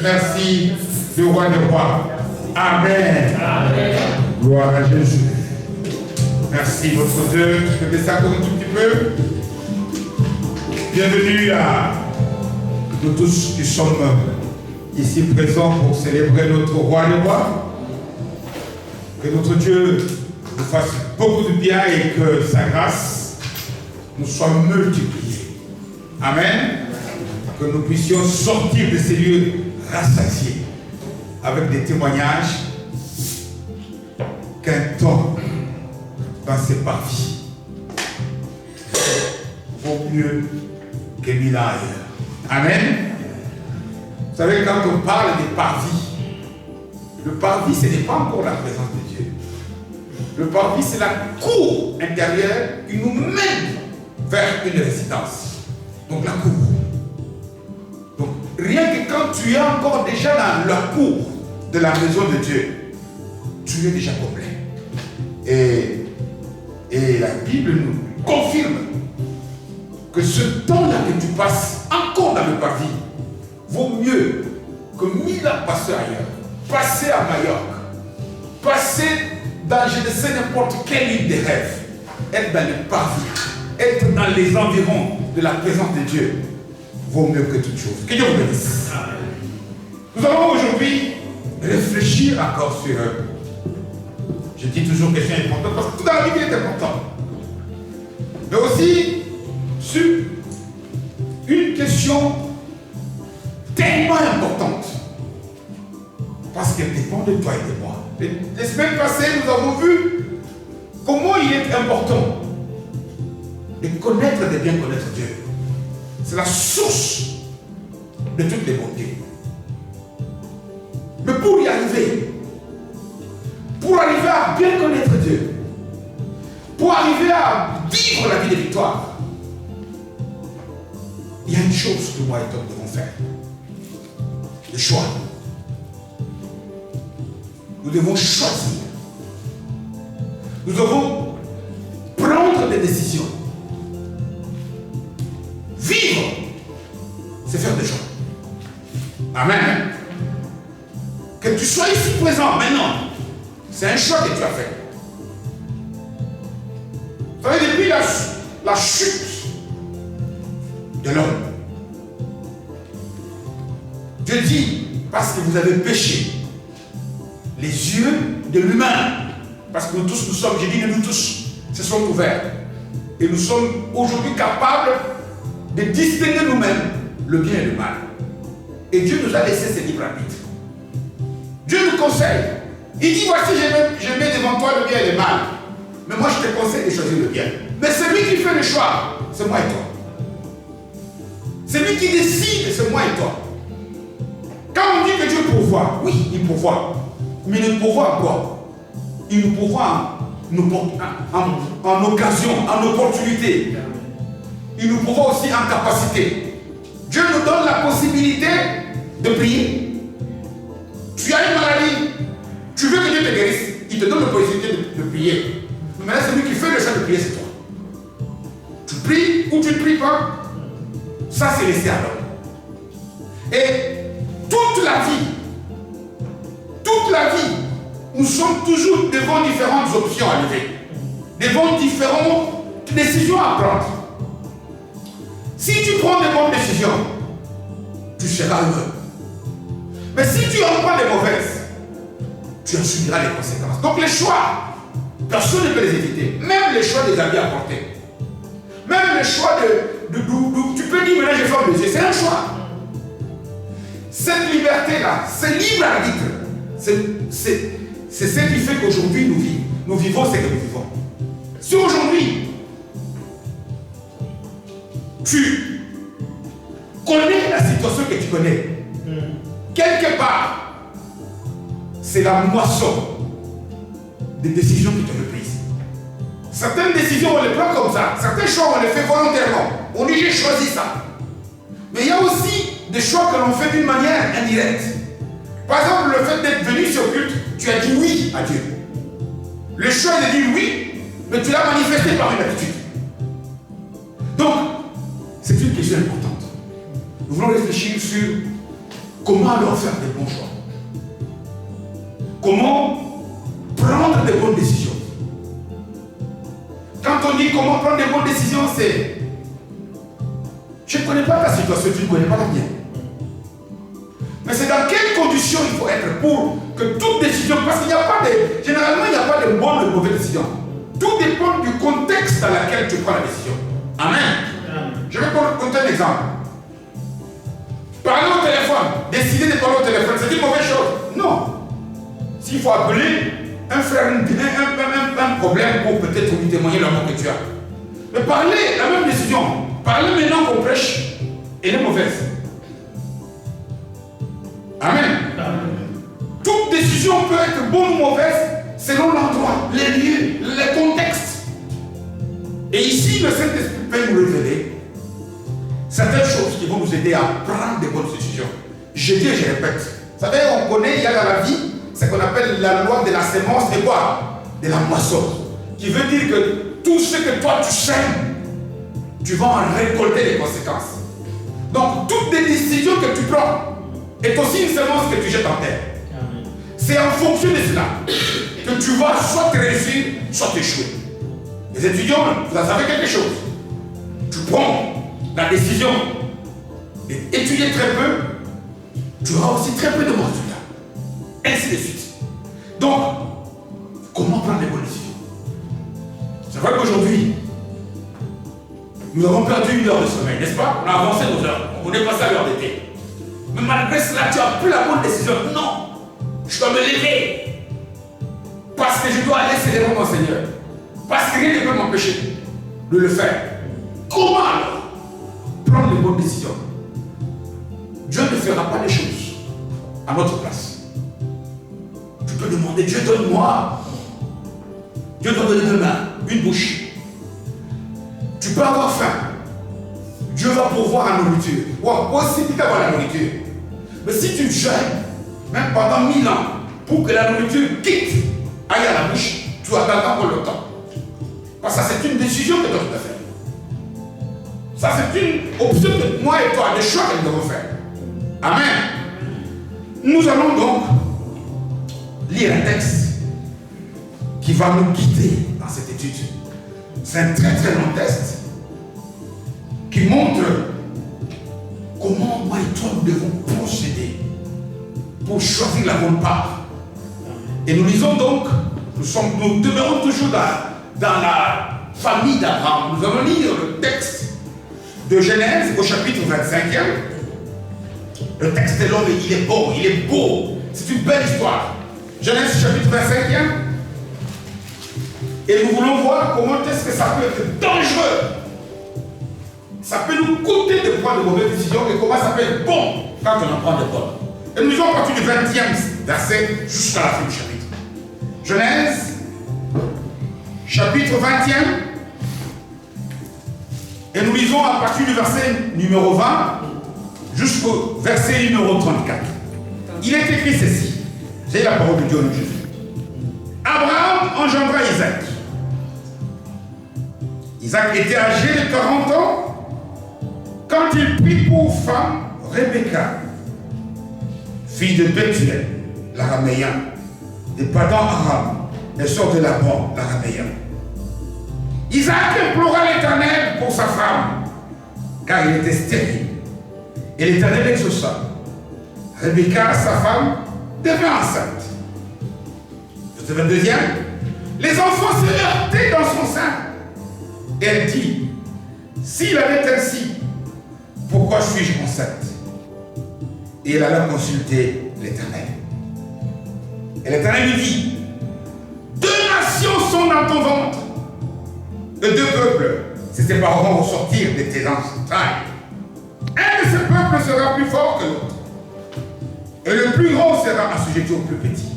Merci, le roi des rois. Amen. Amen. Gloire à Jésus. Merci, notre Dieu. Je vais ça encore un tout petit peu. Bienvenue à nous tous qui sommes ici présents pour célébrer notre roi des rois. Que notre Dieu nous fasse beaucoup de bien et que sa grâce nous soit multipliée. Amen. Que nous puissions sortir de ces lieux rassasiés avec des témoignages qu'un temps dans ces parvis vaut mieux que 1000 ans ailleurs. Amen. Vous savez, quand on parle des parvis, le parvis, ce n'est pas encore la présence de Dieu. Le parvis, c'est la cour intérieure qui nous mène vers une résidence. Donc la cour. Donc rien que quand tu es encore déjà dans la cour de la maison de Dieu, tu es déjà complet. Et la Bible nous confirme que ce temps-là que tu passes encore dans le parvis vaut mieux que 1000 ans passés ailleurs. Passer à Majorque, passer dans je ne sais n'importe quelle île de rêve, être dans le parvis, être dans les environs de la présence de Dieu, vaut mieux que toute chose. Que Dieu vous bénisse. Nous allons aujourd'hui réfléchir encore sur, je dis toujours que c'est important, parce que tout dans la Bible est important, mais aussi sur une question tellement importante, parce qu'elle dépend de toi et de moi. Les semaines passées, nous avons vu comment il est important de connaître et de bien connaître Dieu. C'est la source de toutes les bontés. Mais pour y arriver, à bien connaître Dieu, pour arriver à vivre la vie de victoire, il y a une chose que moi et toi devons faire. Le choix. Nous devons choisir. Nous devons prendre des décisions. Vivre, c'est faire des choix. Amen. Que tu sois ici présent maintenant, c'est un choix que tu as fait. Vous savez, depuis la chute de l'homme, Dieu dit, parce que vous avez péché, les yeux de l'humain, parce que nous tous, nous sommes, j'ai dit que nous tous, se sont ouverts. Et nous sommes aujourd'hui capables de distinguer nous-mêmes le bien et le mal. Et Dieu nous a laissé ce libre arbitre. Dieu nous conseille. Il dit, voici, je mets devant toi le bien et le mal. Mais moi, je te conseille de choisir le bien. Mais celui qui fait le choix, c'est moi et toi. Celui qui décide, c'est moi et toi. Quand on dit que Dieu pourvoit, oui, il pourvoit. Mais il nous pourvoit en quoi? Il nous pourvoit en occasion, en opportunité. Il nous pourvoit aussi en capacité. Dieu nous donne la possibilité de prier. Tu as une maladie, tu veux que Dieu te guérisse, il te donne la possibilité de prier. Mais maintenant, celui qui fait le choix de prier, c'est toi. Tu pries ou tu ne pries pas, ça c'est laissé à l'homme. Et toute la vie, nous sommes toujours devant différentes options à lever, devant différentes décisions à prendre. Si tu prends de bonnes décisions, tu seras heureux. Mais si tu en prends des mauvaises, tu en subiras les conséquences. Donc les choix, personne ne peut les éviter. Même les choix des habits à porter. Même les choix tu peux dire, maintenant je ferme les yeux, c'est un choix. Cette liberté-là, ce libre arbitre, c'est ce qui fait qu'aujourd'hui nous vivons ce que nous vivons. Si aujourd'hui, tu connais la situation que tu connais, quelque part, c'est la moisson des décisions que tu as prises. Certaines décisions, on les prend comme ça. Certains choix, on les fait volontairement. On dit, j'ai choisi ça. Mais il y a aussi des choix que l'on fait d'une manière indirecte. Par exemple, le fait d'être venu sur culte, tu as dit oui à Dieu. Le choix de dire oui, mais tu l'as manifesté par une attitude. Donc, c'est une question importante. Nous voulons réfléchir sur comment alors faire des bons choix. Comment prendre des bonnes décisions. Quand on dit comment prendre des bonnes décisions, c'est je ne connais pas ta situation, tu ne connais pas la mienne. Mais c'est dans quelles conditions il faut être pour que toute décision, parce qu'il n'y a pas de, généralement il n'y a pas de bonnes ou de mauvaises décisions. Tout dépend du contexte dans lequel tu prends la décision. Amen. Je vais prendre un exemple. Parler au téléphone, décider de parler au téléphone, c'est une mauvaise chose. Non. S'il faut appeler un frère, un problème pour peut-être lui témoigner l'amour que tu as. Mais parler, la même décision, parler maintenant qu'on prêche, elle est mauvaise. Amen. Toute décision peut être bonne ou mauvaise selon l'endroit, les lieux, les contextes. Et ici, le Saint-Esprit peut nous révéler certaines choses qui vont nous aider à prendre des bonnes décisions. Je dis et je répète. Vous savez, on connaît, il y a dans la vie ce qu'on appelle la loi de la sémence de quoi? De la moisson. Qui veut dire que tout ce que toi tu sèmes, tu vas en récolter les conséquences. Donc, toutes les décisions que tu prends est aussi une sémence que tu jettes en terre. C'est en fonction de cela que tu vas soit réussir, soit échouer. Les étudiants, vous en savez quelque chose. Tu prends la décision d'étudier très peu, tu auras aussi très peu de bons résultats. Ainsi de suite. Donc, comment prendre les bonnes décisions? C'est vrai qu'aujourd'hui, nous avons perdu une heure de sommeil, n'est-ce pas? On a avancé nos heures. On est passé à l'heure d'été. Mais malgré cela, tu as pris la bonne décision. Non, je dois me lever. Parce que je dois aller célébrer mon Seigneur. Parce que rien ne peut m'empêcher de le faire. Comment alors prendre les bonnes décisions? Dieu ne fera pas les choses à notre place. Tu peux demander, Dieu donne-moi. Dieu doit donner deux mains, une bouche. Tu peux avoir faim. Dieu va pourvoir la nourriture. Ou la possibilité d'avoir la nourriture. Mais si tu jeûnes, même pendant 1000 ans, pour que la nourriture quitte, aille à la bouche, tu attendras pour le temps. Parce que ça, c'est une décision que tu dois faire. Ça, c'est une option que moi et toi, des choix que nous devons faire. Amen. Nous allons donc lire un texte qui va nous guider dans cette étude. C'est un très très long texte qui montre comment moi et toi nous devons procéder pour choisir la bonne part. Et nous lisons donc, nous demeurons toujours dans la famille d'Abraham. Nous allons lire le texte de Genèse au chapitre 25e. Le texte est long, mais il est beau, il est beau. C'est une belle histoire. Genèse chapitre 25e. Et nous voulons voir comment est-ce que ça peut être dangereux. Ça peut nous coûter de prendre de mauvaises décisions et comment ça peut être bon quand on en prend de bonnes. Et nous lisons à partir du 20e verset jusqu'à la fin du chapitre. Genèse, chapitre 20e. Et nous lisons à partir du verset numéro 20 jusqu'au verset numéro 34. Il est écrit ceci. C'est la parole de Dieu en Jésus. Abraham engendra Isaac. Isaac était âgé de 40 ans quand il prit pour femme Rebecca, fille de Bethuel, l'araméen, de Padan Aram, et sort de Laban, l'araméen. Isaac implora l'Éternel pour sa femme, car il était stérile. Et l'Éternel exauça. Rebecca, sa femme, devint enceinte. Le 22e, les enfants se heurtaient dans son sein. Elle dit, s'il avait ainsi, pourquoi suis-je enceinte? Et elle alla consulter l'Éternel. Et l'Éternel lui dit, 2 nations sont dans ton ventre, et 2 peuples se sépareront au sortir de tes entrailles. Un de ces peuples sera plus fort que l'autre, et le plus grand sera assujetti au plus petit.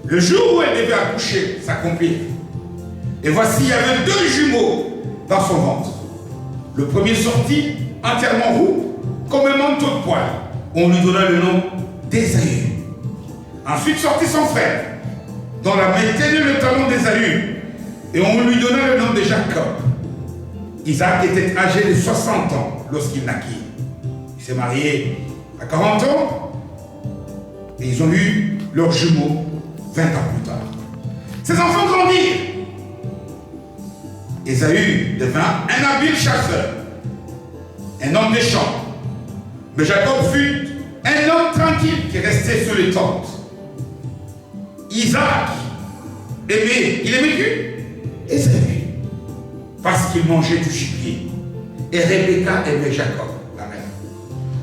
Le jour où elle devait accoucher s'accomplir, Et voici, il y avait 2 jumeaux dans son ventre. Le premier sortit entièrement roux, comme un manteau de poil. On lui donna le nom d'Ésaü. Ensuite sortit son frère, dont la main tenait le talon d'Ésaü, et on lui donna le nom de Jacob. Isaac était âgé de 60 ans lorsqu'il naquit. Il s'est marié à 40 ans, et ils ont eu leurs jumeaux 20 ans plus tard. Ses enfants grandirent. Ésaü devint un habile chasseur, un homme des champs. Mais Jacob fut un homme tranquille qui restait sur les tentes. Isaac il aimait qui? Ésaü, parce qu'il mangeait du gibier. Et Rebecca aimait Jacob, la mère.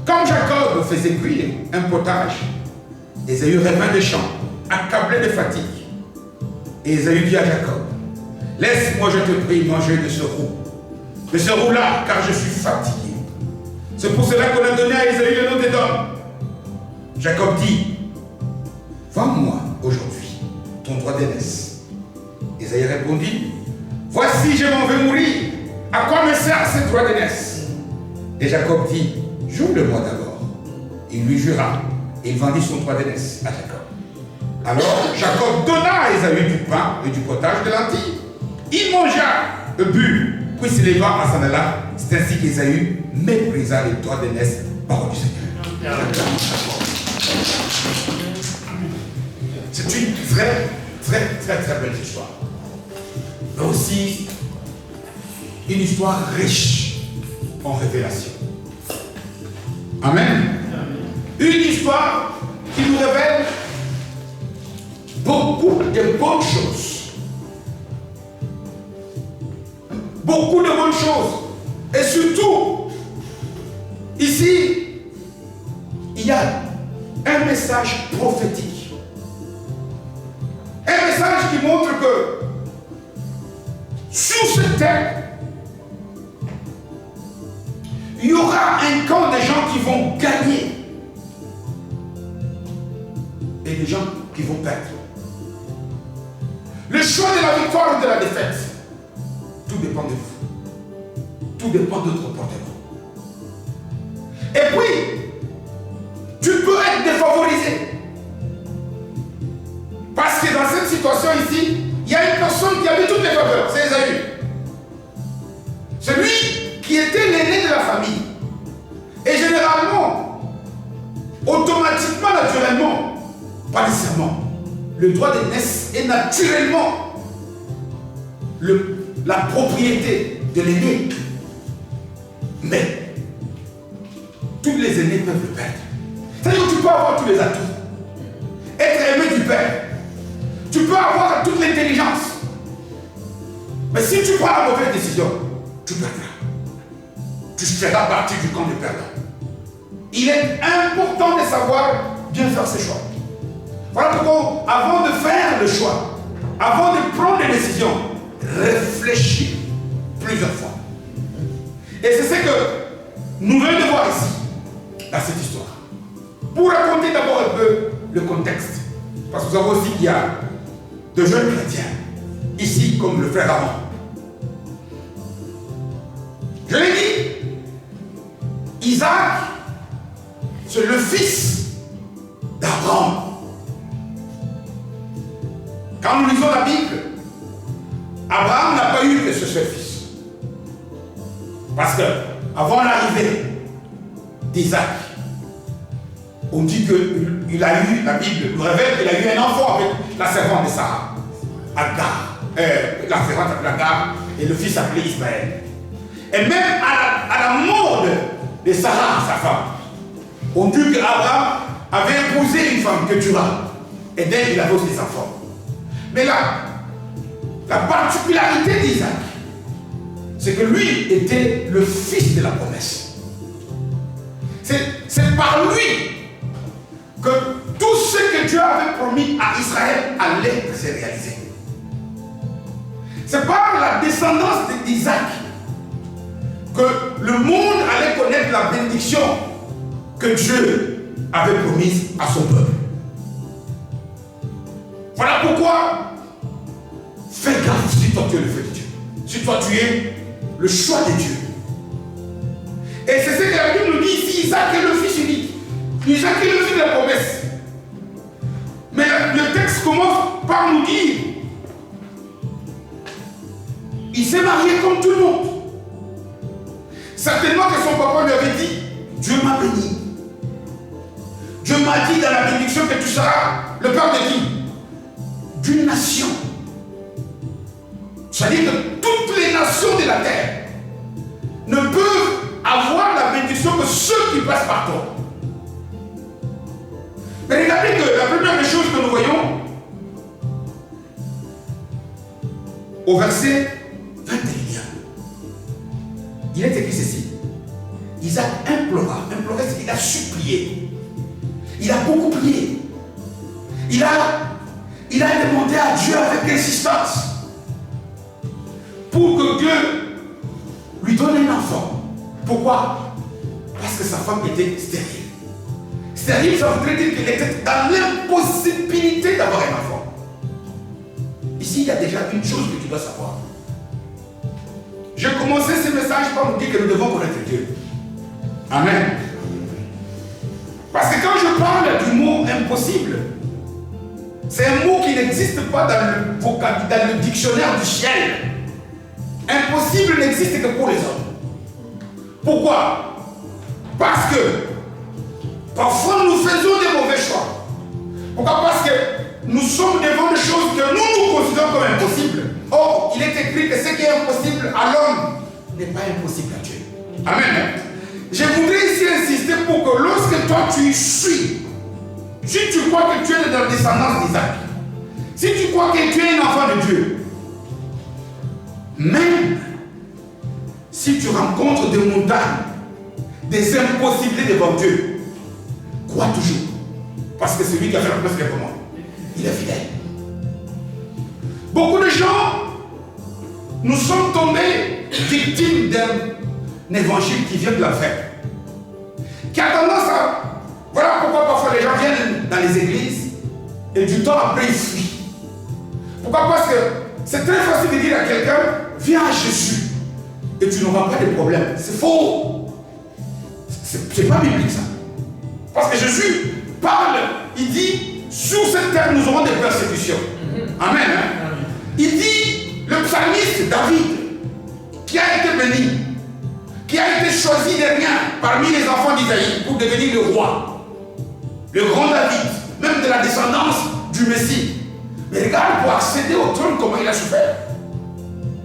Comme Jacob faisait cuire un potage, Ésaü revint des champs, accablé de fatigue. Et Ésaü dit à Jacob, laisse-moi, je te prie, manger de ce roux-là, car je suis fatigué. C'est pour cela qu'on a donné à Ésaü le nom d'Édom. Jacob dit, vends-moi aujourd'hui ton droit d'aînesse. Ésaü répondit, voici, je m'en vais mourir. À quoi me sert ce droit d'aînesse? Et Jacob dit, jure-le-moi d'abord. Il lui jura, et il vendit son droit d'aînesse à Jacob. Alors Jacob donna à Ésaü du pain et du potage de lentilles. Il mangea, but, puis se leva à s'en alla. C'est ainsi qu'Ésaü méprisa les droits d'aînesse, parole du Seigneur. C'est une très belle histoire. Mais aussi une histoire riche en révélation. Amen. Une histoire qui nous révèle beaucoup de bonnes choses. Beaucoup de bonnes choses. Et surtout, ici, il y a un message prophétique. Un message qui montre que sur cette terre, il y aura un camp de gens qui vont gagner et des gens qui vont perdre. Le choix de la victoire ou de la défaite, tout dépend de vous. Tout dépend de votre comportement. Et puis, tu peux être défavorisé. Parce que dans cette situation ici, il y a une personne qui avait toutes les faveurs, c'est Ésaü. Celui qui était l'aîné de la famille. Et généralement, automatiquement, naturellement, pas nécessairement, le droit d'aînesse est naturellement la propriété de l'aîné. Mais tous les aînés peuvent le perdre. C'est-à-dire que tu peux avoir tous les atouts, être aimé du père, tu peux avoir toute l'intelligence. Mais si tu prends la mauvaise décision, tu perdras. Tu feras partie du camp des perdants. Il est important de savoir bien faire ses choix. Voilà pourquoi, avant de faire le choix, avant de prendre des décisions, réfléchis plusieurs fois. Et c'est ce que nous venons de voir ici, dans cette histoire. Pour raconter d'abord un peu le contexte. Parce que vous savez aussi qu'il y a de jeunes chrétiens, ici comme le frère Aaron. Je l'ai dit, Isaac, c'est le fils d'Abraham. Quand nous lisons la Bible, Abraham n'a pas eu que ce seul fils. Parce que avant l'arrivée d'Isaac, on dit qu'il a eu, la Bible nous révèle qu'il a eu un enfant avec la servante de Sarah, Agar. La servante s'appelait Agar et le fils s'appelait Ismaël. Et même à la mort de Sarah, sa femme, on dit qu'Abraham avait épousé une femme que Turah, et d'elle il avait aussi des enfants. Mais là, la particularité d'Isaac, c'est que lui était le fils de la promesse. C'est par lui que tout ce que Dieu avait promis à Israël allait se réaliser. C'est par la descendance d'Isaac que le monde allait connaître la bénédiction que Dieu avait promise à son peuple. Voilà pourquoi fais gaffe si toi tu es le feu de Dieu. Si toi tu es le choix de Dieu. Et c'est ce que la Bible nous dit ici, Isaac est le fils unique. Isaac est le fils de la promesse. Mais le texte commence par nous dire, il s'est marié comme tout le monde. Certainement que son papa lui avait dit, Dieu m'a béni. Dieu m'a dit dans la bénédiction que tu seras le père de qui? D'une nation. C'est-à-dire que toutes les nations de la terre ne peuvent avoir la bénédiction que ceux qui passent par toi. Mais regardez que la première des choses que nous voyons, au verset 21, il est écrit ceci. Isaac implora, c'est qu'il a supplié. Il a beaucoup prié. Il a demandé à Dieu avec insistance pour que Dieu lui donne un enfant. Pourquoi? Parce que sa femme était stérile. Stérile, ça voudrait dire qu'elle était dans l'impossibilité d'avoir un enfant. Ici, il y a déjà une chose que tu dois savoir. J'ai commencé ce message par nous dire que nous devons connaître Dieu. Amen. Parce que quand je parle du mot impossible, c'est un mot qui n'existe pas dans le dictionnaire du ciel. Impossible n'existe que pour les hommes. Pourquoi? Parce que parfois nous faisons des mauvais choix. Pourquoi? Parce que nous sommes devant des choses que nous considérons comme impossibles. Or, il est écrit que ce qui est impossible à l'homme n'est pas impossible à Dieu. Amen. Je voudrais ici insister pour que lorsque toi tu suis, si tu crois que tu es dans la descendance d'Isaac, si tu crois que tu es un enfant de Dieu, même si tu rencontres des montagnes, des impossibilités devant Dieu, crois toujours. Parce que celui qui a fait la promesse, comment? Il est fidèle. Beaucoup de gens, nous sommes tombés victimes d'un évangile qui vient de l'enfer. Qui a tendance à... Voilà pourquoi parfois les gens viennent dans les églises et du temps après ils fuient. Pourquoi? Parce que c'est très facile de dire à quelqu'un, viens à Jésus et tu n'auras pas de problème. C'est faux. C'est pas biblique ça. Parce que Jésus parle, il dit, sur cette terre nous aurons des persécutions. Amen. Hein? Il dit, le psalmiste David, qui a été béni, qui a été choisi de rien parmi les enfants d'Isaïe pour devenir le roi, le grand David, même de la descendance du Messie. Mais regarde, pour accéder au trône, comment il a souffert.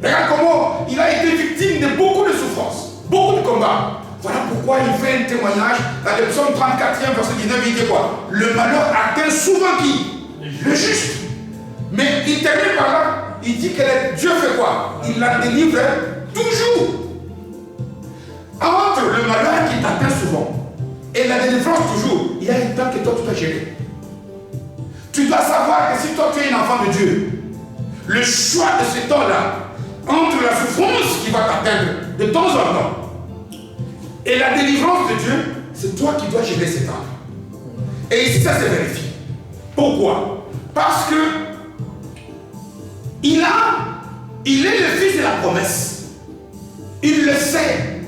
Regarde comment il a été victime de beaucoup de souffrances, beaucoup de combats. Voilà pourquoi il fait un témoignage dans le psaume 34e, verset 19, il dit quoi? Le malheur atteint souvent qui? Le juste. Mais il termine par là, il dit que Dieu fait quoi? Il la délivre toujours. Entre le malheur qui t'atteint souvent et la délivrance toujours, il y a un temps que toi tu dois gérer. Tu dois savoir que si toi tu es un enfant de Dieu, le choix de ce temps-là, entre la souffrance qui va t'atteindre de temps en temps et la délivrance de Dieu, c'est toi qui dois gérer ces temps. Et ici ça se vérifie. Pourquoi? Parce que il est le fils de la promesse. Il le sait.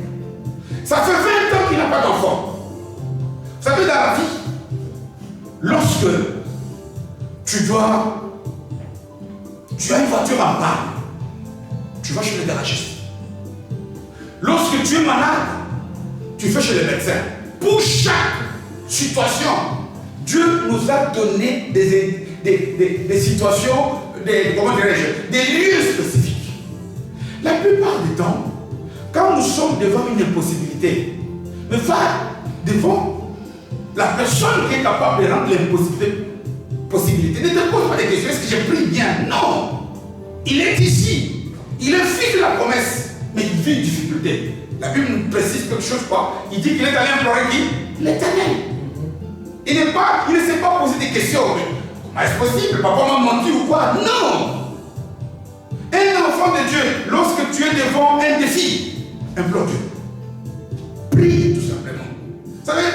Ça fait 20 ans qu'il n'a pas d'enfant. Vous savez, dans la vie, lorsque tu as une voiture en panne, tu vas chez le garagiste. Lorsque tu es malade, tu fais chez le médecin. Pour chaque situation, Dieu nous a donné des situations, comment dirais-je, des lieux spécifiques. La plupart du temps, quand nous sommes devant une impossibilité, mais va devant la personne qui est capable de rendre l'impossibilité. Ne te pose pas des questions, est-ce que j'ai pris bien? Non. Il est ici. Il est fils de la promesse, mais il vit une difficulté. La Bible nous précise quelque chose, quoi. Il dit qu'il est allé implorer qui? L'Éternel. Il ne s'est pas posé des questions. Mais est-ce possible? Papa m'a menti ou quoi? Non. Un enfant de Dieu, lorsque tu es devant un défi, implore Dieu. Prie tout simplement. Vous savez,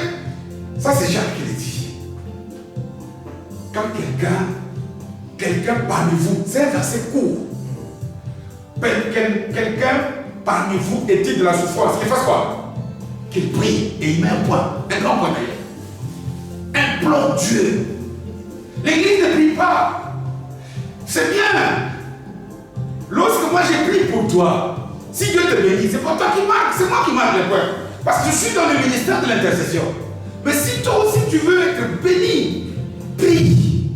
ça c'est Jacques qui le dit. Quand quelqu'un parmi vous, c'est un verset court. quelqu'un parmi vous est-il de la souffrance, qu'il fasse quoi? Qu'il prie et il met un point, un grand point d'ailleurs. Implore Dieu. L'église ne prie pas. C'est bien. Lorsque moi j'ai prié pour toi, si Dieu te bénit, c'est pas toi qui marque, c'est moi qui marque les points. Parce que je suis dans le ministère de l'intercession. Mais si toi aussi tu veux être béni, prie.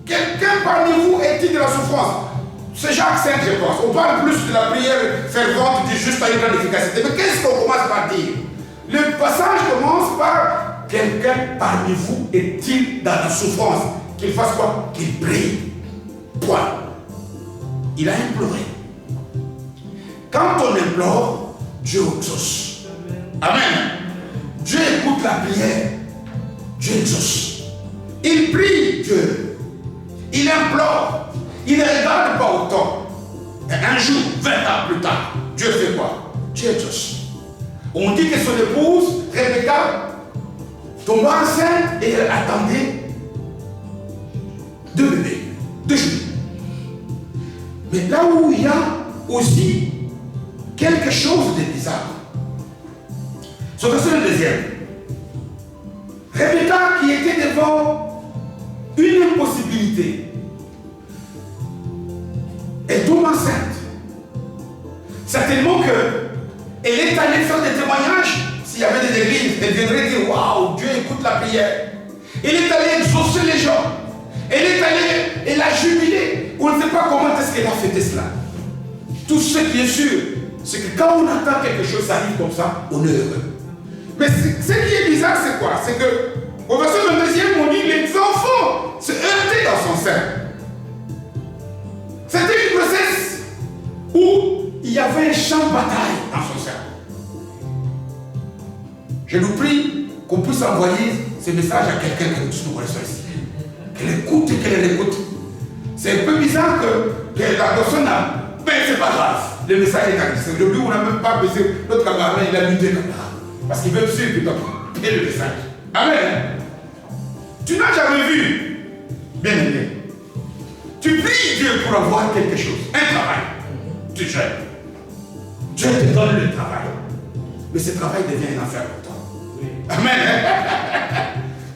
Quelqu'un parmi vous est-il de la souffrance? C'est Jacques 5, je pense. On parle plus de la prière fervente du juste à une grande efficacité. Mais qu'est-ce qu'on commence par dire? Le passage commence par quelqu'un parmi vous est-il dans la souffrance? Qu'il fasse quoi? Qu'il prie. Point. Il a imploré. Quand on implore, Dieu exauce. Amen. Dieu écoute la prière. Dieu exauce. Il prie Dieu. Il implore. Il ne regarde pas au temps. Et un jour, 20 ans plus tard, Dieu fait quoi? Dieu exauce. On dit que son épouse, Rebecca, tomba enceinte et elle attendait 2 bébés, 2 jumeaux. Mais là où il y a aussi quelque chose de bizarre, c'est le deuxième. Rebecca qui était devant une impossibilité, elle tombe enceinte. Certainement qu'elle est allée faire des témoignages. S'il y avait des églises, elle viendrait dire waouh, Dieu écoute la prière. Elle est allée exaucer les gens. Elle est allée, elle a jubilé. On ne sait pas comment est-ce qu'elle a fêté cela. Tout ce qui est sûr, c'est que quand on attend quelque chose, ça arrive comme ça, on est heureux. Mais ce qui est bizarre, c'est quoi? C'est que au verset 22e, on dit les enfants se heurtaient dans son sein. C'était une grossesse où il y avait un champ de bataille dans son sein. Je nous prie qu'on puisse envoyer ce message à quelqu'un que nous connaissons ici. Qu'elle écoute et qu'elle écoute. C'est un peu bizarre que la personne a. Mais c'est pas grave. Le message est arrivé. Aujourd'hui, on n'a même pas baissé. Notre camarade, il a muté comme ça. Parce qu'il veut sûr que tu as le message. Amen. Tu n'as jamais vu. Bien aimé. Tu pries Dieu pour avoir quelque chose. Un travail. Tu gères. Dieu te donne le travail. Mais ce travail devient une affaire pour toi. Oui. Amen.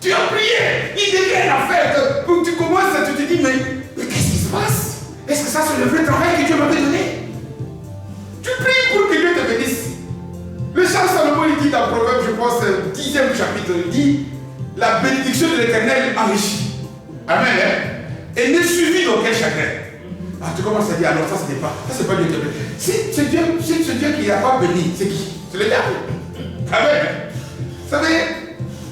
Tu as prié. Il devient une affaire. Tu commences à te dire, mais qu'est-ce qui se passe? Est-ce que ça c'est le vrai travail que Dieu m'avait donné? Tu pries pour que Dieu te bénisse. Le chant Salomon il dit dans Proverbe, je pense, 10e chapitre, il dit la bénédiction de l'Éternel enrichit. Amen. Et n'est suivi d'aucun chagrin. Ah, tu commences à dire, alors ça ce n'est pas. Ça c'est pas Dieu qui a béni. Si c'est Dieu qui n'a pas béni, c'est qui? C'est le diable. Amen. Vous savez,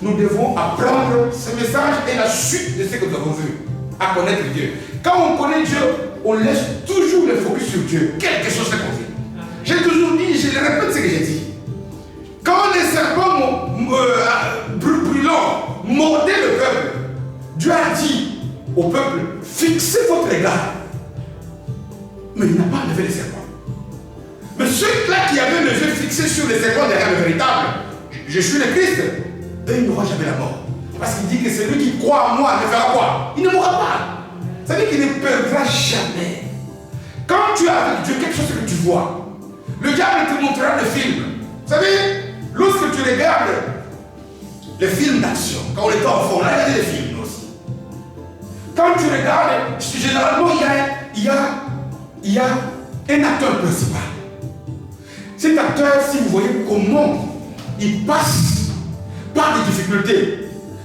nous devons apprendre ce message et la suite de ce que nous avons vu. À connaître Dieu. Quand on connaît Dieu, on laisse toujours le focus sur Dieu. Quelque chose qu'on dit. J'ai toujours dit, je le répète ce que j'ai dit. Quand les serpents brûlants mordaient le peuple, Dieu a dit au peuple, fixez votre regard. Mais il n'a pas enlevé les serpents. Mais ceux-là qui avaient les yeux fixés sur les serpents derrière le véritable, je suis le Christ, eux ils n'auront jamais la mort. Parce qu'il dit que celui qui croit en moi ne fera quoi? Il ne mourra pas. Ça veut dire qu'il ne perdra jamais. Quand tu as avec Dieu quelque chose que tu vois, le diable te montrera le film. Vous savez, lorsque tu regardes les films d'action, quand on était enfant, on a regardé les films aussi. Quand tu regardes, généralement il y a un acteur principal. Cet acteur, si vous voyez comment il passe par des difficultés,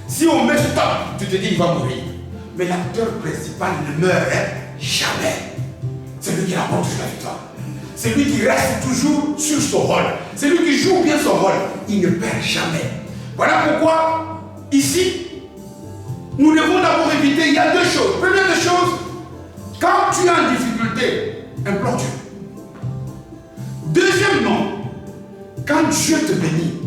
si on met stop, tu te dis il va mourir. Mais l'acteur principal ne meurt jamais. C'est lui qui rapporte toujours la victoire. C'est lui qui reste toujours sur son rôle. C'est lui qui joue bien son rôle. Il ne perd jamais. Voilà pourquoi, ici, nous devons d'abord éviter, il y a deux choses. Première des choses, quand tu es en difficulté, implore Dieu. Deuxièmement, quand Dieu te bénit,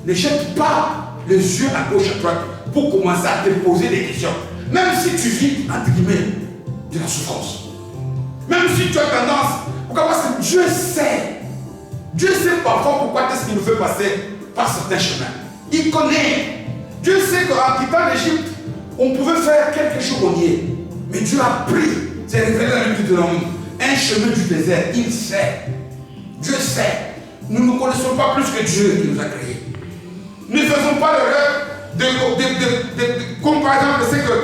ne jette pas les yeux à gauche, à droite, pour commencer à te poser des questions. Même si tu vis, entre guillemets, de la souffrance. Même si tu as tendance, pourquoi? Parce que Dieu sait. Dieu sait parfois pourquoi est-ce qu'il nous fait passer par certains chemins. Il connaît. Dieu sait qu'en quittant l'Égypte, on pouvait faire quelque chose au nier. Mais Dieu a pris, c'est révélé dans le Deutéronome, un un chemin du désert. Il sait. Dieu sait. Nous ne connaissons pas plus que Dieu qui nous a créés. Ne faisons pas l'erreur de comparaison de ce que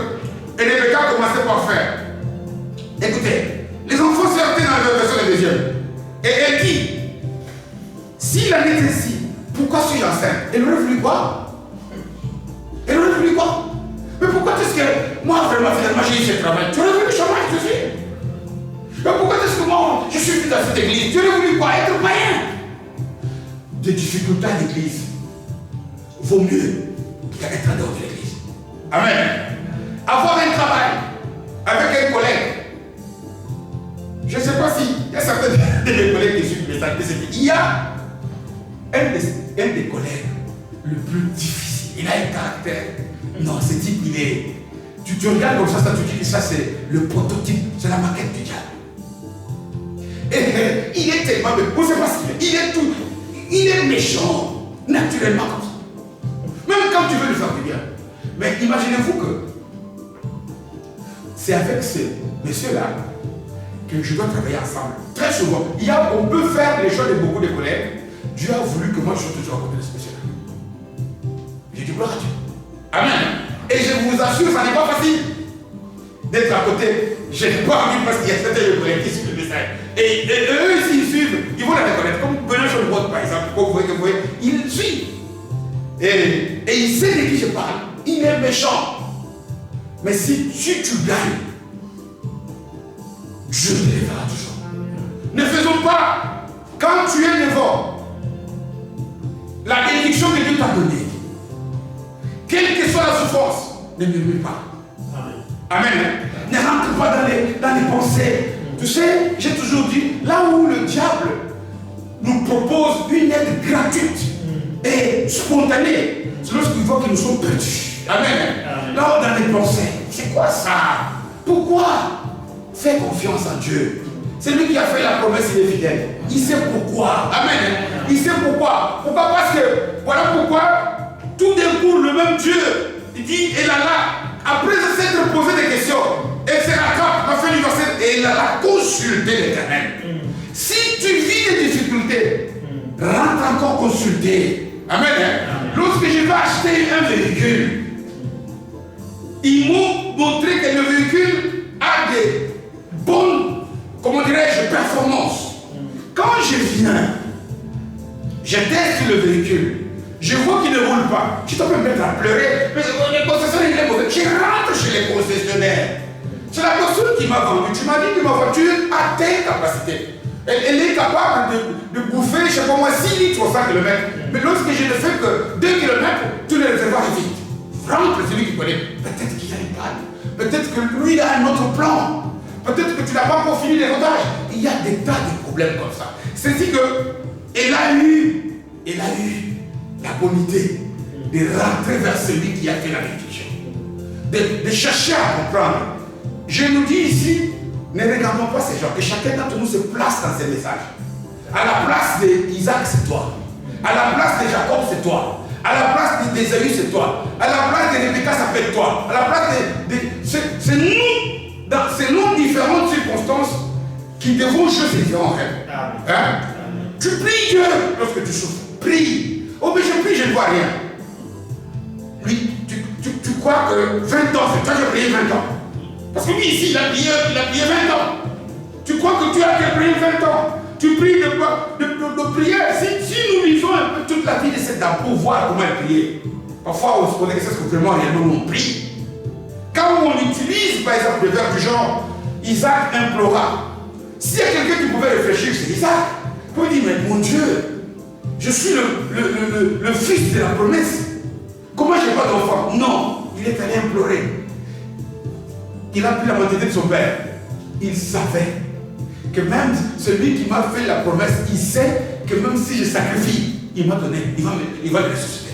Rebecca a commencé par faire. Écoutez, les enfants se heurtaient dans le verset de deuxième. Et elle dit, s'il en était ainsi, pourquoi suis-je enceinte? Elle aurait voulu quoi? Elle aurait voulu quoi? Mais pourquoi est-ce que moi, vraiment, finalement, j'ai eu ce travail? Tu aurais voulu le chômage, je suis. Mais pourquoi est-ce que moi, je suis venu dans cette église? Tu aurais voulu quoi? Être païen. Des difficultés à l'église vaut mieux qu'être en dehors de l'église. Amen. Avoir un travail avec un collègue. Je ne sais pas si il y a certains de mes collègues qui suivent le message. Il y a un des collègues le plus difficile. Il a un caractère. Non, ce type, il est. Tu regardes comme ça, tu dis que ça, c'est le prototype, c'est la maquette du diable. Et il est tellement. Vous ne savez pas ce qu'il est. Il est tout. Il est méchant, naturellement comme ça. Même quand tu veux le faire du bien. Mais imaginez-vous que c'est avec ce monsieur-là que je dois travailler ensemble. Très souvent, on peut faire les choses de beaucoup de collègues. Dieu a voulu que moi je sois toujours à côté de ce monsieur-là. J'ai dit gloire à Dieu. Amen. Et je vous assure, ça n'est pas facile d'être à côté. Je n'ai pas envie parce qu'il y a certains collègues qui suivent le message. Et eux, s'ils suivent, ils vont la reconnaître. Comme Benoît Cholbot, par exemple, vous voyez, il suit. Et il sait de qui je parle. Il est méchant. Mais si tu gagnes, Dieu te lèvera toujours. Ne faisons pas, quand tu es devant la bénédiction que Dieu t'a donnée, quelle que soit la souffrance, ne murmure pas. Amen. Amen. Ne rentre pas dans les pensées. Tu sais, j'ai toujours dit, là où le diable nous propose une aide gratuite et spontanée, c'est lorsqu'il voit que nous sommes perdus. Amen. Là où dans les pensées, c'est quoi ça? Pourquoi? Fais confiance en Dieu. C'est lui qui a fait la promesse, il est fidèle. Il sait pourquoi. Amen. Il sait pourquoi. Pourquoi? Parce que, voilà pourquoi, tout d'un coup, le même Dieu, il dit, et là, après s'être posé des questions, et c'est la cape, la fin du verset, et il a consulté l'Éternel. Si tu vis des difficultés, rentre encore consulter. Amen. Lorsque je vais acheter un véhicule, ils m'ont montré que le véhicule a des bonnes, comment dirais-je, performances. Quand je viens, je teste le véhicule, je vois qu'il ne roule pas. Je dois me mettre à pleurer. Mais les concessionnaires, il est mauvais. Je rentre chez les concessionnaires. C'est la personne qui m'a vendu. Tu m'as dit que ma voiture a telle capacité. Elle est capable de bouffer, je ne sais pas moi, 6 litres au 5 km. Mais lorsque je ne fais que 2 km, tu le réservoirs vite. Franck, c'est lui qui connaît. Peut-être qu'il y a une panne. Peut-être que lui, il a un autre plan. Peut-être que tu n'as pas encore fini les rodages. Il y a des tas de problèmes comme ça. C'est-à-dire qu'elle a eu la bonne idée de rentrer vers celui qui a fait la bénédiction. De chercher à comprendre. Je nous dis ici, ne regardons pas ces gens, que chacun d'entre nous se place dans ces messages. À la place d'Isaac, c'est toi. À la place de Jacob, c'est toi. À la place d'Ésaü, c'est toi. À la place de Rebecca, ça peut être toi. À la place c'est nous, selon différentes circonstances, qui devons jouer ces différents rêves. Hein? Tu pries Dieu lorsque tu souffres. Prie. Oh, mais je prie, je ne vois rien. Lui, tu crois que 20 ans, c'est toi qui as prié 20 ans. Parce que lui, ici, il a prié 20 ans. Tu crois que tu as prié 20 ans. Tu pries de prière. Si nous vivons un peu toute la vie de cette dame pour voir comment elle priait, parfois on se pose la question est-ce que vraiment réellement on prie. Quand on utilise par exemple le verbe du genre Isaac implora, s'il y a quelqu'un qui pouvait réfléchir, c'est Isaac. Il peut dire mais mon Dieu, je suis le fils de la promesse. Comment je n'ai pas d'enfant? Non, il est allé implorer. Il a pris la mentalité de son père. Il savait que même celui qui m'a fait la promesse, il sait que même si je sacrifie, il m'a donné, il va me ressusciter.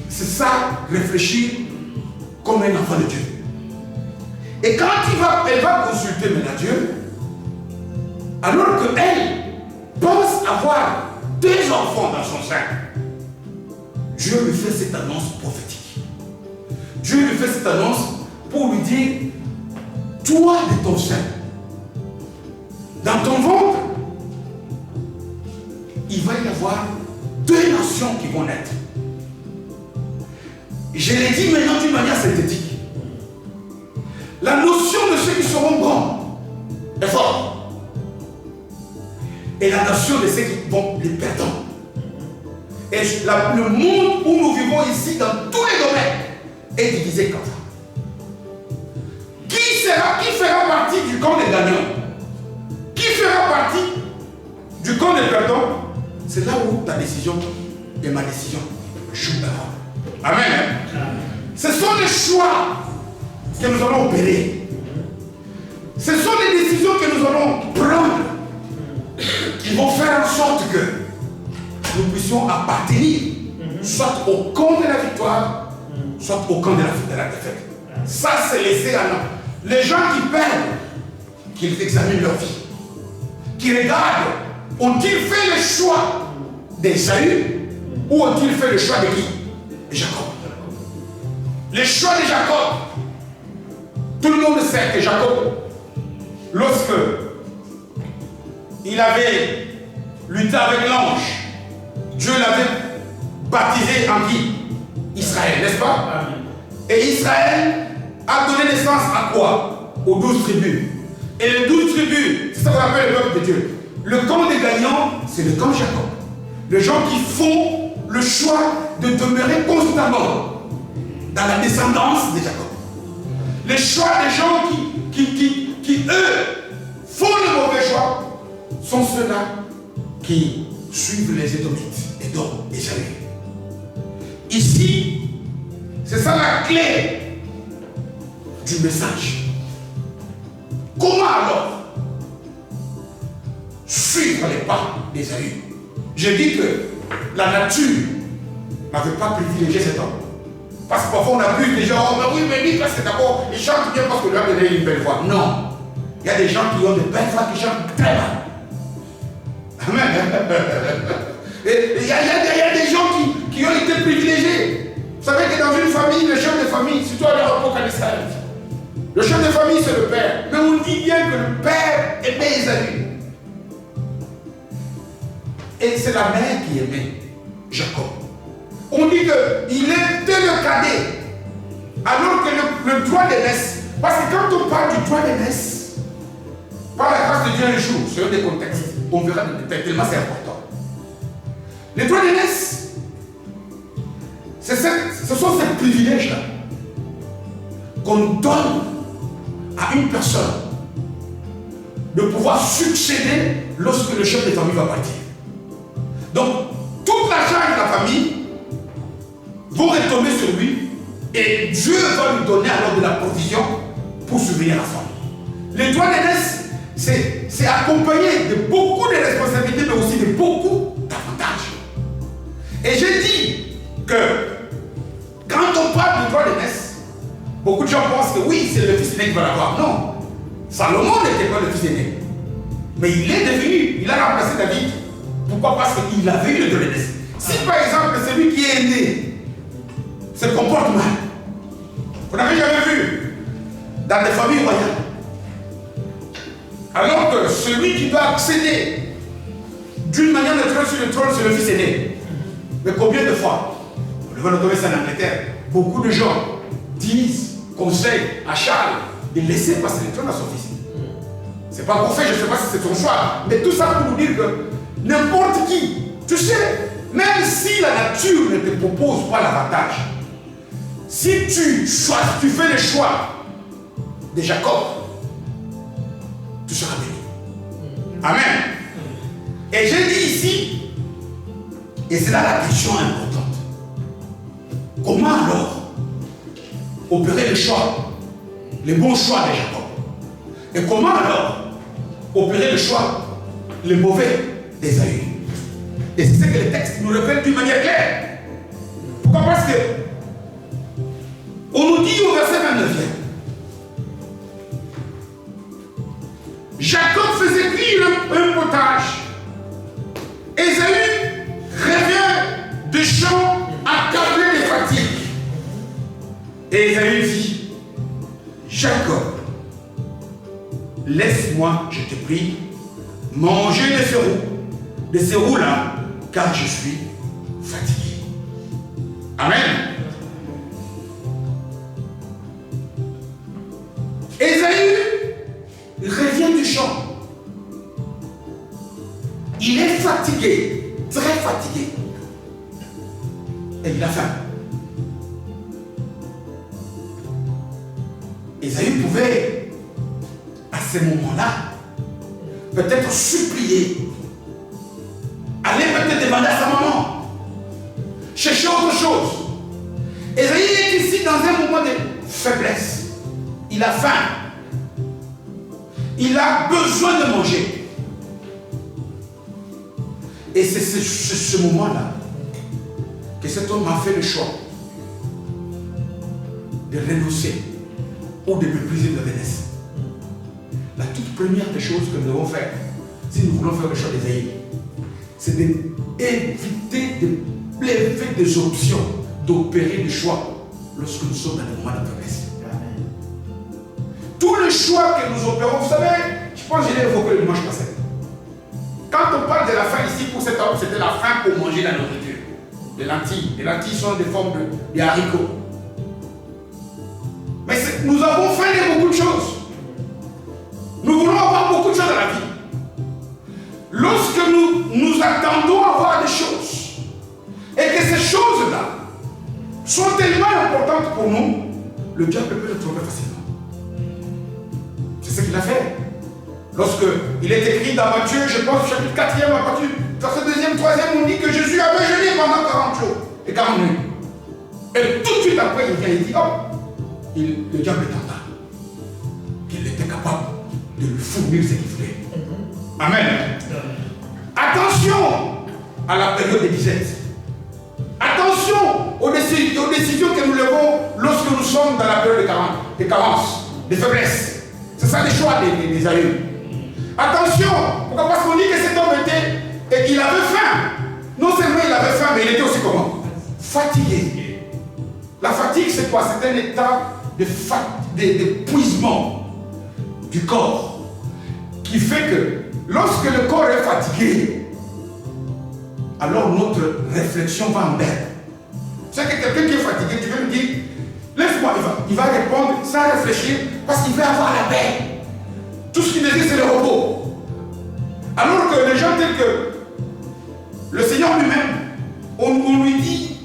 C'est ça, réfléchir comme un enfant de Dieu. Et quand elle va consulter maintenant Dieu, alors qu'elle pense avoir 2 enfants dans son sein, Dieu lui fait cette annonce prophétique. Dieu lui fait cette annonce pour lui dire, toi de ton sein, dans ton ventre, il va y avoir 2 nations qui vont naître. Je l'ai dit maintenant d'une manière synthétique. La notion de ceux qui seront grands est forte. Et la notion de ceux qui vont les perdre. Et le monde où nous vivons ici, dans tous les domaines, est divisé comme ça. Qui fera partie du camp des gagnants? Qui fera partie du camp des perdants? C'est là où ta décision et ma décision jouent. Amen. Ce sont les choix que nous allons opérer. Ce sont les décisions que nous allons prendre qui vont faire en sorte que nous puissions appartenir soit au camp de la victoire, soit au camp de la défaite. Ça, c'est laissé à nous. Les gens qui perdent, qu'ils examinent leur vie, qui regardent, ont-ils fait le choix d'Ésaü ou ont-ils fait le choix de qui? De Jacob. Le choix de Jacob. Tout le monde sait que Jacob, lorsque il avait lutté avec l'ange, Dieu l'avait baptisé en qui? Israël, n'est-ce pas? Et Israël a donné naissance à quoi? Aux 12 tribus. Et les 12 tribus, c'est ça qu'on appelle le peuple de Dieu. Le camp des gagnants, c'est le camp Jacob. Les gens qui font le choix de demeurer constamment dans la descendance de Jacob. Les choix des gens qui eux, font le mauvais choix, sont ceux-là qui suivent les Édomites, Édom et Ésaü. Ici, c'est ça la clé du message. Comment alors suivre les pas d'Ésaü? J'ai dit que la nature n'avait pas privilégié cet homme. Parce que parfois on abuse des gens, oh mais oui, mais lui, parce que d'abord, il chante bien parce qu'on lui a donné une belle voix. Non. Il y a des gens qui ont de belles voix qui chantent très mal. Amen. Et il y a des gens qui ont été privilégiés. Vous savez que dans une famille, le chef de famille, surtout à l'époque en Israël, le chef de famille c'est le père. Mais on dit bien que le père aimait Ésaü. Et c'est la mère qui aimait Jacob. On dit qu'il était le cadet, alors que le droit d'aînesse, parce que quand on parle du droit d'aînesse, par la grâce de Dieu un jour, sur des contextes, on verra des détails, tellement c'est important. Les droits d'aînesse, ce sont ces privilèges-là qu'on donne à une personne de pouvoir succéder lorsque le chef de famille va partir. Donc, toute la charge de la famille vont retomber sur lui et Dieu va lui donner alors de la provision pour subvenir à la famille. Les droits d'aînesse, c'est accompagné de beaucoup de responsabilités, mais aussi de beaucoup d'avantages. Et j'ai dit que quand on parle de droit d'aînesse, beaucoup de gens pensent que oui, c'est le fils aîné qui va l'avoir. Non, Salomon n'était pas le fils aîné, mais il est devenu, il a remplacé David. Pourquoi? Parce qu'il avait eu le droit d'aînesse. Si par exemple celui qui est né se comporte mal, vous n'avez jamais vu dans des familles royales, alors que celui qui doit accéder d'une manière naturelle sur le trône, c'est le fils aîné. Mais combien de fois, on va retrouver ça en Angleterre, beaucoup de gens disent, conseillent à Charles de laisser passer le trône à son fils. C'est pas pour faire, je ne sais pas si c'est son choix, mais tout ça pour nous dire que n'importe qui, tu sais, même si la nature ne te propose pas l'avantage, si tu fais le choix de Jacob, tu seras béni. Amen. Et j'ai dit ici, et c'est là la question importante, comment alors opérer le choix, les bons choix de Jacob? Et comment alors opérer le choix, les mauvais d'Ésaü? Et c'est ce que le texte nous révèle d'une manière claire. Pourquoi? Parce que on nous dit au verset 29, Jacob faisait cuire un potage. Ésaü revient de champ accablé de fatigue. Et Ésaü dit, Jacob, laisse-moi, je te prie, manger de ces roues-là, car je suis fatigué. Amen. Ésaü revient du champ. Il est fatigué, très fatigué. Et il a faim. Ésaü pouvait, à ce moment-là, peut-être supplier, aller peut-être demander à sa maman, chercher autre chose. Ésaü est ici dans un moment de faiblesse. Il a faim. Il a besoin de manger. Et c'est ce moment-là que cet homme a fait le choix de renoncer ou de mépriser le Vénès. La toute première des choses que nous devons faire, si nous voulons faire le choix d'Ésaü, c'est d'éviter de lever des options, d'opérer des choix lorsque nous sommes dans des moments de faiblesse. Tous les choix que nous opérons, vous savez, je pense que je l'ai évoqué le dimanche passé. Quand on parle de la faim ici, pour cet homme, c'était la faim pour manger la nourriture. Des lentilles. Les lentilles sont des formes de haricots. Mais nous avons faim de beaucoup de choses. Nous voulons avoir beaucoup de choses dans la vie. Lorsque nous attendons à avoir des choses, et que ces choses-là sont tellement importantes pour nous, le diable peut le tromper facilement. C'est ce qu'il a fait. Lorsque il est écrit dans Matthieu, je pense, chapitre 4e, à partir verset 2e, 3e, on dit que Jésus avait jeûné pendant 40 jours et 40 nuits. Et tout de suite après, il vient et dit, oh, le diable est en bas. Qu'il était capable de lui fournir ce qu'il voulait. Amen. Attention à la période des disettes. Attention aux décisions que nous levons lorsque nous sommes dans la période des carences, des faiblesses. C'est ça les choix des aïeux. Attention, pourquoi? Parce qu'on dit que cet homme était, et qu'il avait faim. Non seulement il avait faim, mais il était aussi comment? Fatigué. La fatigue, c'est quoi? C'est un état d'épuisement du corps qui fait que lorsque le corps est fatigué, alors notre réflexion va en berne. C'est que quelqu'un qui est fatigué, tu veux me dire, laisse-moi, il va répondre sans réfléchir parce qu'il veut avoir la paix. Tout ce qu'il désire, c'est le repos. Alors que les gens tels que le Seigneur lui-même, on lui dit,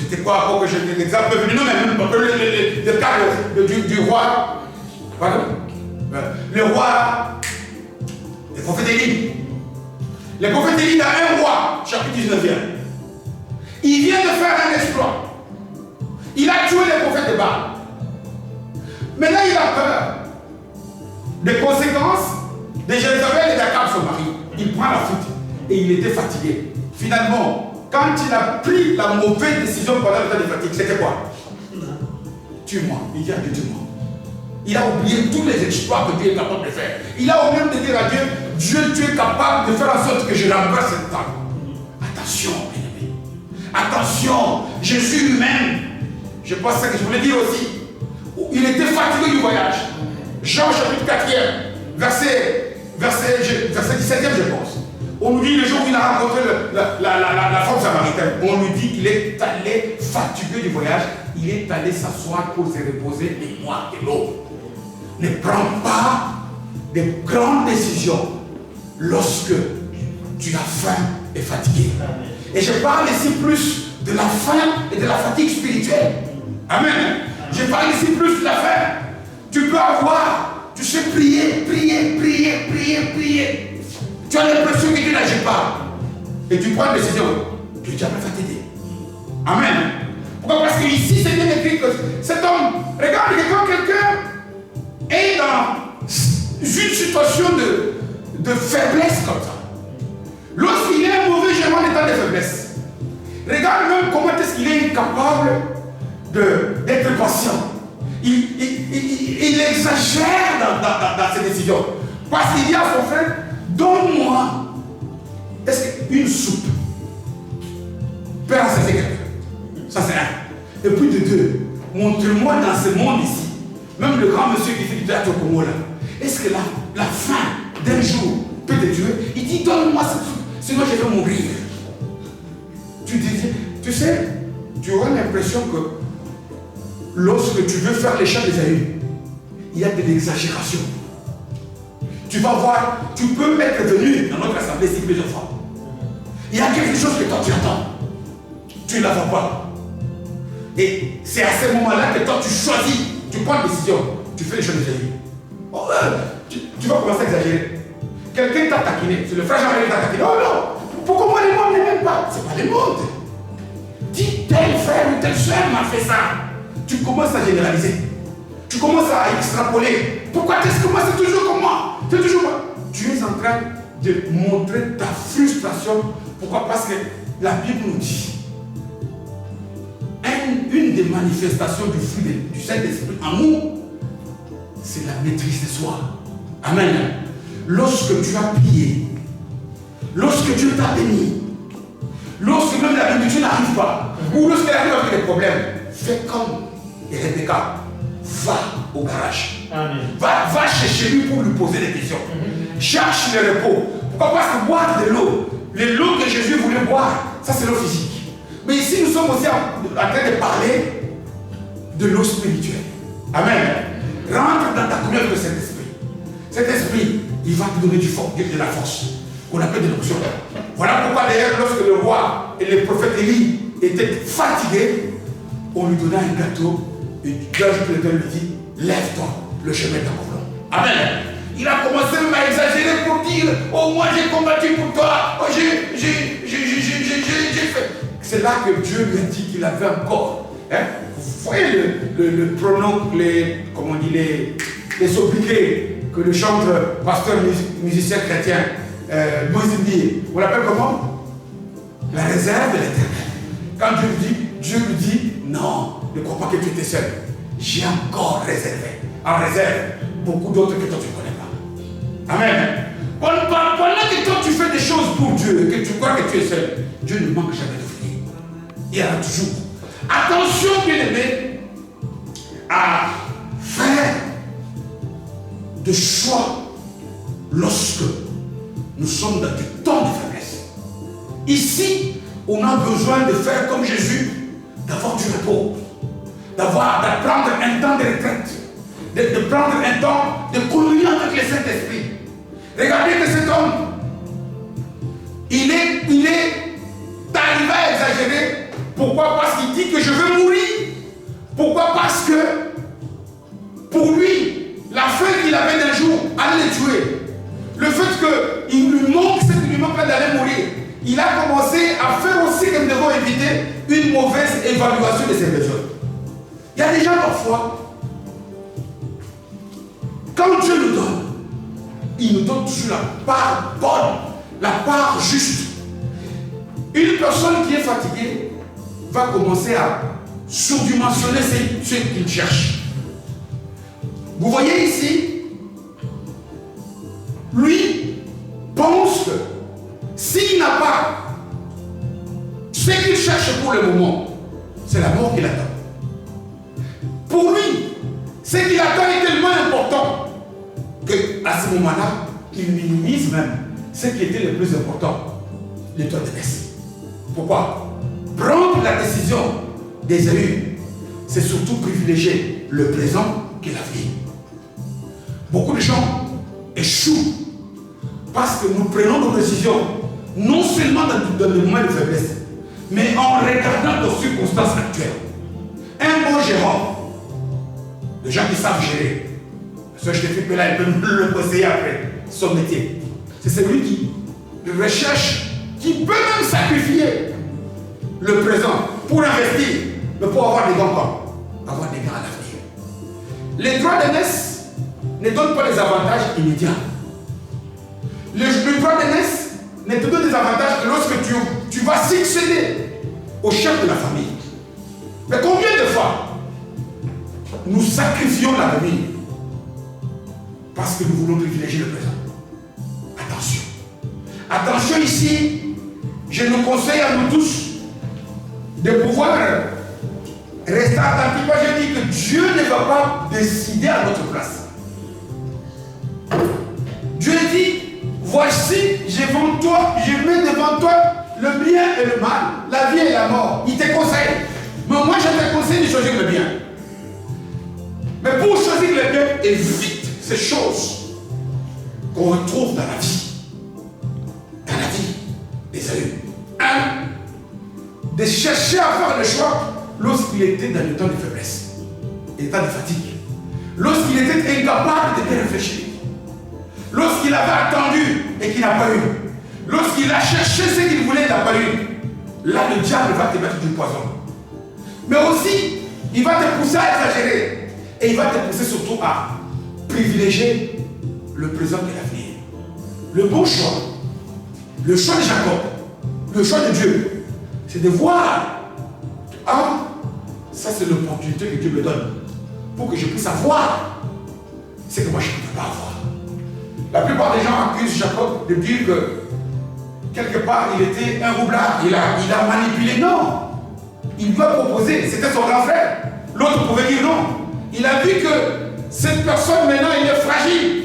c'était quoi encore que j'ai l'exemple venu, non mais même le cas du roi, pardon, le roi, le prophète Élie. Le prophète Élie dans un roi, chapitre 19e. Il vient de faire un exploit. Il a tué les prophètes de Baal. Maintenant, il a peur des conséquences de Jézabel et d'Akab, son mari. Il prend la fuite et il était fatigué. Finalement, quand il a pris la mauvaise décision pendant le temps de fatigue, c'était quoi? Tue-moi. Il dit à Dieu, tue-moi. Il a oublié tous les exploits que Dieu est capable de faire. Il a oublié de dire à Dieu, Dieu, tu es capable de faire en sorte que je renverse cette table. Attention, bien-aimé. Attention, Jésus lui-même, je pense que je voulais dire aussi, il était fatigué du voyage. Jean chapitre 4e, verset 17e, je pense. On nous dit le jour où il a rencontré la femme samaritaine, on lui dit qu'il est allé fatigué du voyage, il est allé s'asseoir pour se reposer les mois de l'eau. Ne prends pas de grandes décisions lorsque tu as faim et fatigué. Et je parle ici plus de la faim et de la fatigue spirituelle. Amen. Je parle ici plus de la faim. Tu peux avoir, tu sais, prier. Tu as l'impression que Dieu n'agit pas. Et tu prends une décision. Le diable va t'aider. Amen. Pourquoi? Parce que ici, c'est bien écrit que cet homme, regarde que quand quelqu'un est dans une situation de faiblesse comme ça, lorsqu'il est un mauvais gérant d'état de faiblesse, regarde même comment est-ce qu'il est incapable d'être patient. Il exagère dans ses décisions. Parce qu'il dit à son frère, donne-moi une soupe. Père, ça c'est quelqu'un. Ça c'est un. Et puis de deux, montre-moi dans ce monde ici Même le grand monsieur qui fait du théâtre au Congo là, est-ce que la faim d'un jour peut te tuer? Il dit donne-moi ce truc, sinon je vais mourir. Tu sais, tu auras l'impression que lorsque tu veux faire les chants d'Ésaü, il y a de l'exagération. Tu vas voir, tu peux être venu dans notre assemblée ici plusieurs fois. Il y a quelque chose que toi tu attends. Tu ne la vois pas. Et c'est à ce moment-là que toi tu choisis, tu prends une décision, tu fais les choses d'Ésaü. Oh, tu vas commencer à exagérer. Quelqu'un t'a taquiné, c'est le frère Jean-Marie qui t'a taquiné. Oh non, pourquoi moi les mondes ne m'aiment pas? C'est pas les mondes. Dis tel frère ou telle soeur m'a fait ça. Tu commences à généraliser. Tu commences à extrapoler. Pourquoi est-ce que moi c'est toujours comme moi? C'est toujours moi. Tu es en train de montrer ta frustration. Pourquoi? Parce que la Bible nous dit une des manifestations du fruit du Saint-Esprit en nous, c'est la maîtrise de soi. Amen. Lorsque tu as prié, lorsque Dieu t'a béni, lorsque même la bénédiction n'arrive pas, ou lorsqu'elle arrive avec des problèmes, fais comme Rebecca, va au garage. Amen. Va chez lui pour lui poser des questions. Cherche le repos. Pourquoi? Parce que boire de l'eau, l'eau que Jésus voulait boire, ça c'est l'eau physique. Mais ici nous sommes aussi en train de parler de l'eau spirituelle. Amen. Rentre dans ta communion de cet esprit. Cet esprit, il va te donner de la force, qu'on appelle de l'onction. Voilà pourquoi d'ailleurs lorsque le roi et le prophète Élie étaient fatigués, on lui donna un gâteau et l'ange de l'Éternel lui dit, lève-toi, le chemin est encore long. Amen. Il a commencé même à exagérer pour dire, oh moi j'ai combattu pour toi, oh j'ai fait. C'est là que Dieu lui a dit qu'il avait encore. Hein? Vous voyez le pronom, comment on dit, les sobriquets que le chantre, pasteur, musicien chrétien, Moïse dit, on l'appelle comment? La réserve de l'Éternel. Quand Dieu lui dit, non, ne crois pas que tu étais seul. J'ai encore réservé, en réserve, beaucoup d'autres que toi tu ne connais pas. Amen. Pendant que toi tu fais des choses pour Dieu, que tu crois que tu es seul, Dieu ne manque jamais de fruits. Il y en a toujours. Attention, bien-aimé, à faire de choix lorsque nous sommes dans du temps de faiblesse. Ici, on a besoin de faire comme Jésus, d'avoir du repos, d'apprendre un temps de retraite, de prendre un temps de communion avec le Saint-Esprit. Regardez que cet homme, il est arrivé à exagérer. Pourquoi? Parce qu'il dit que je veux mourir. Pourquoi? Parce que pour lui, la faim qu'il avait d'un jour allait le tuer. Le fait qu'il lui manque ce qui lui manque d'aller mourir, il a commencé à faire aussi que nous devons éviter une mauvaise évaluation de ses besoins. Il y a des gens parfois, quand Dieu nous donne, il nous donne toujours la part bonne, la part juste. Une personne qui est fatiguée va commencer à surdimensionner ce qu'il cherche. Vous voyez ici, lui pense que s'il n'a pas ce qu'il cherche pour le moment, c'est la mort qu'il attend. Pour lui, ce qu'il attend est tellement important qu'à ce moment-là, il minimise même ce qui était le plus important, l'étoile de Messie. Pourquoi? Prendre la décision d'Ésaü, c'est surtout privilégier le présent que l'avenir. Beaucoup de gens échouent parce que nous prenons nos décisions non seulement dans le moment de faiblesse, mais en regardant nos circonstances actuelles. Un bon gérant, les gens qui savent gérer, ce que je te fais là, il peut le conseiller après son métier. C'est celui qui recherche, qui peut même sacrifier le présent pour investir, mais pour avoir des grands camps, avoir des grands à l'avenir. Les droits d'aînesse ne donnent pas les avantages immédiats. Le droit d'aînesse ne te donne des avantages que lorsque tu vas succéder au chef de la famille. Mais combien de fois nous sacrifions l'avenir parce que nous voulons privilégier le présent? Attention. Attention ici, je nous conseille à nous tous de pouvoir Restez attentif. Moi, je dis que Dieu ne va pas décider à notre place. Dieu dit, voici, je mets devant toi le bien et le mal, la vie et la mort. Il te conseille. Mais moi, je te conseille de choisir le bien. Mais pour choisir le bien, évite ces choses qu'on retrouve dans la vie. Dans la vie des élus. De chercher à faire le choix lorsqu'il était dans le temps de faiblesse, et temps de fatigue, lorsqu'il était incapable de bien réfléchir, lorsqu'il avait attendu et qu'il n'a pas eu, lorsqu'il a cherché ce qu'il voulait et n'a pas eu. Là, le diable va te mettre du poison. Mais aussi, il va te pousser à exagérer et il va te pousser surtout à privilégier le présent et l'avenir. Le bon choix, le choix de Jacob, le choix de Dieu, c'est de voir, ah, ça c'est l'opportunité que Dieu me donne pour que je puisse avoir ce que moi je ne peux pas avoir. La plupart des gens accusent Jacob de dire que quelque part il était un roublard, il a manipulé. Non, il lui a proposé, c'était son grand frère. L'autre pouvait dire non. Il a vu que cette personne maintenant il est fragile.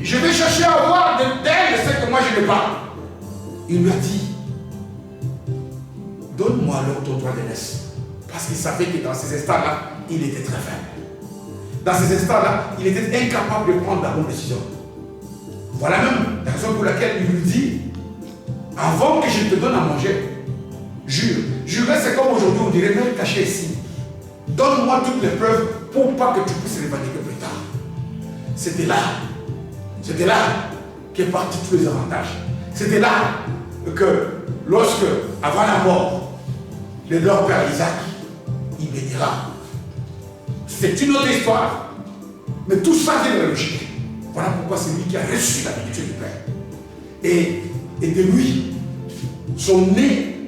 Je vais chercher à avoir d'elle ce que moi je n'ai pas. Il lui a dit, donne-moi alors ton droit d'aînesse. Parce qu'il savait que dans ces instants-là, il était très faible. Dans ces instants-là, il était incapable de prendre la bonne décision. Voilà même la raison pour laquelle il lui dit, avant que je te donne à manger, jure. Jurer, c'est comme aujourd'hui, on dirait même caché ici. Donne-moi toutes les preuves pour pas que tu puisses revendiquer plus tard. C'était là qu'est parti tous les avantages. C'était là que lorsque, avant la mort de leur père Isaac, il bénira. C'est une autre histoire. Mais tout ça vient de la logique. Voilà pourquoi c'est lui qui a reçu la bénédiction du Père. Et de lui sont nés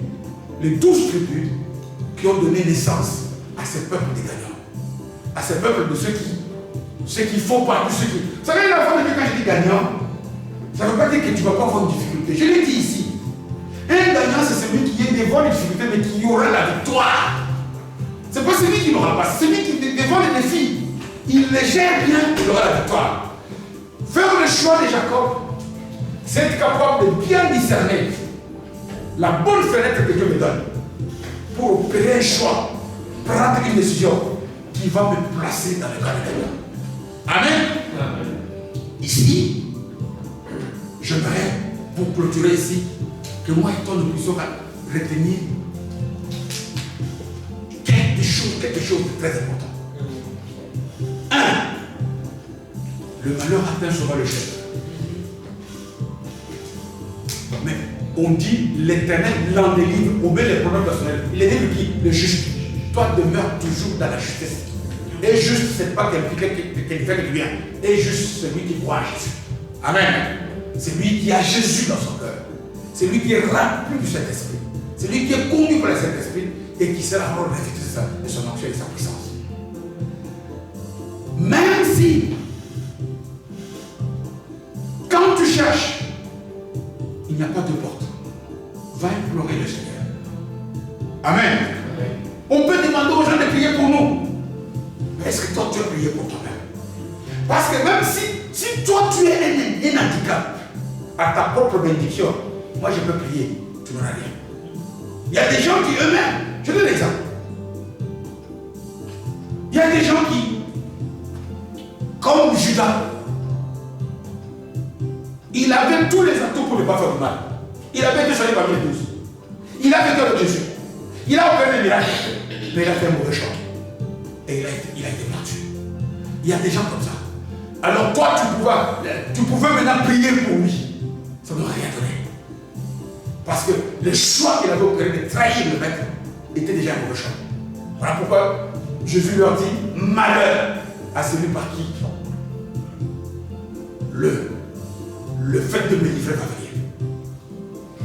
les 12 tribus qui ont donné naissance à ce peuple des gagnants. À ce peuple de ceux qui font partie, ceux qui... Vous savez, la fois de Dieu, quand je dis gagnant, ça ne veut pas dire que tu ne vas pas avoir une difficulté. Je l'ai dit ici. Un gagnant, c'est celui qui est devant les difficultés, mais qui aura la victoire. C'est pas celui qui n'aura pas, c'est celui qui est devant les défis. Il les gère bien, il aura la victoire. Faire le choix de Jacob, c'est être capable de bien discerner la bonne fenêtre que Dieu me donne pour opérer un choix, prendre une décision qui va me placer dans le cas de gagnant. Amen. Amen. Ici, j'aimerais, pour clôturer ici, que moi et toi nous puissions retenir quelque chose de très important. 1. Le malheur atteint souvent le chef. Mais on dit l'Éternel l'en délivre, on met les problèmes personnels. Il est délivre qui? Le juste. Toi demeure toujours dans la justesse. Et juste, c'est pas quelqu'un qui fait du bien. Et juste, celui qui croit à Jésus. Amen. C'est lui qui a Jésus dans son cœur. C'est lui qui est rempli du Saint-Esprit. C'est lui qui est conduit par le Saint-Esprit et qui sera revêtu de son action et de sa puissance. Même si, quand tu cherches, il n'y a pas de porte, va implorer le Seigneur. Amen. Amen. On peut demander aux gens de prier pour nous. Mais est-ce que toi tu as prié pour toi-même? Parce que même si toi tu es un handicap à ta propre bénédiction, moi je peux prier, tu n'auras rien. Il y a des gens qui eux-mêmes, je donne l'exemple. Il y a des gens qui, comme Judas, il avait tous les atouts pour ne pas faire du mal. Il avait été choisi parmi les 12. Il a vécu avec Jésus. Il a opéré des miracles. Mais il a fait un mauvais choix. Et il a été battu. Il y a des gens comme ça. Alors toi, tu pouvais maintenant prier pour lui. Ça n'aurait rien donné. Parce que le choix qu'il avait opéré de trahir le maître était déjà un mauvais choix. Voilà pourquoi Jésus leur dit malheur à celui par qui le fait de me livrer va venir.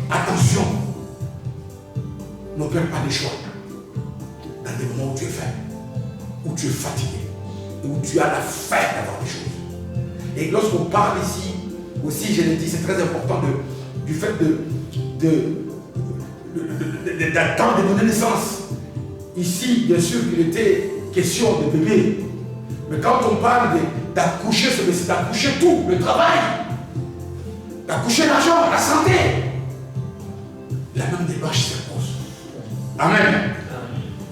Attention, n'opère pas des choix dans des moments où tu es faible, où tu es fatigué, et où tu as la faim d'avoir des choses. Et lorsqu'on parle ici, aussi, je l'ai dit, c'est très important du fait d'attendre de donner naissance. Ici, bien sûr qu'il était question de bébé. Mais quand on parle d'accoucher, c'est d'accoucher tout, le travail, d'accoucher l'argent, la santé. La même démarche s'impose. Amen.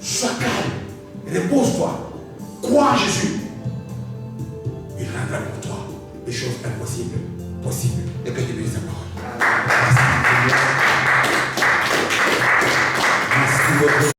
Sois calme, repose-toi, crois en Jésus. Il rendra pour toi des choses impossibles, possibles, et que tu bénisses sa parole.